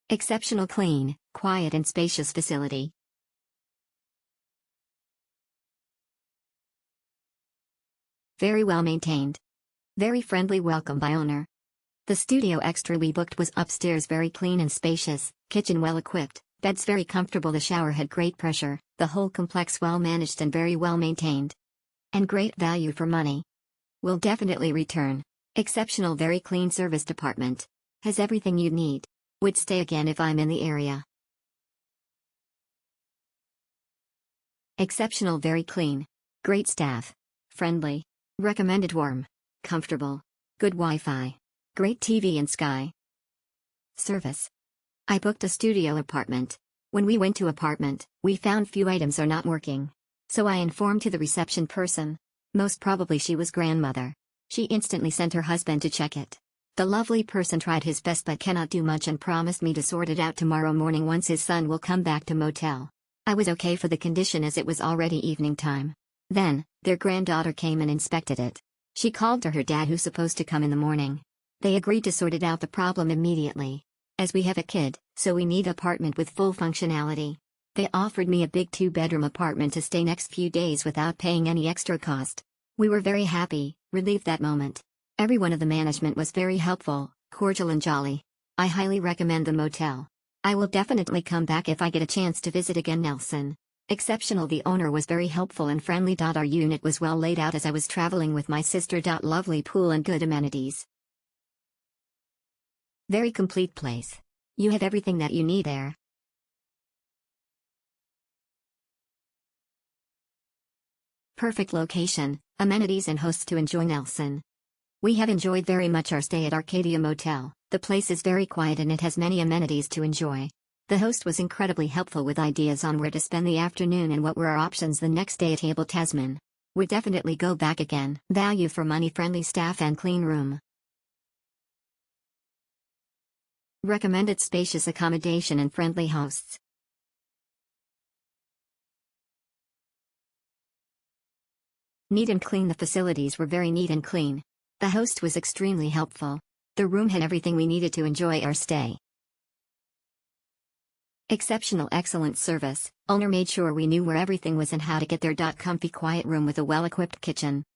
Exceptional clean, quiet and spacious facility. Very well maintained. Very friendly welcome by owner. The studio extra we booked was upstairs, very clean and spacious, kitchen well equipped, beds very comfortable, the shower had great pressure, the whole complex well managed and very well maintained. And great value for money. Will definitely return. Exceptional, very clean service department. Has everything you need. Would stay again if I'm in the area. Exceptional, very clean. Great staff. Friendly. Recommended, warm. Comfortable. Good Wi-Fi. Great TV and sky. Service. I booked a studio apartment. When we went to apartment, we found few items are not working. So I informed to the reception person. Most probably she was grandmother. She instantly sent her husband to check it. The lovely person tried his best but cannot do much and promised me to sort it out tomorrow morning once his son will come back to motel. I was okay for the condition as it was already evening time. Then, their granddaughter came and inspected it. She called to her dad who's supposed to come in the morning. They agreed to sort it out the problem immediately. As we have a kid, so we need apartment with full functionality. They offered me a big 2-bedroom apartment to stay next few days without paying any extra cost. We were very happy, relieved that moment. Everyone of the management was very helpful, cordial and jolly. I highly recommend the motel. I will definitely come back if I get a chance to visit again. Nelson. Exceptional, the owner was very helpful and friendly. Our unit was well laid out as I was traveling with my sister. Lovely pool and good amenities. Very complete place. You have everything that you need there. Perfect location, amenities and hosts to enjoy. Nelson. We have enjoyed very much our stay at Arcadia Motel. The place is very quiet and it has many amenities to enjoy. The host was incredibly helpful with ideas on where to spend the afternoon and what were our options the next day at Table Tasman. Would definitely go back again. Value for money, friendly staff and clean room. Recommended spacious accommodation and friendly hosts. Neat and clean. The facilities were very neat and clean. The host was extremely helpful. The room had everything we needed to enjoy our stay. Exceptional, excellent service. Owner made sure we knew where everything was and how to get there. Comfy, quiet room with a well-equipped kitchen.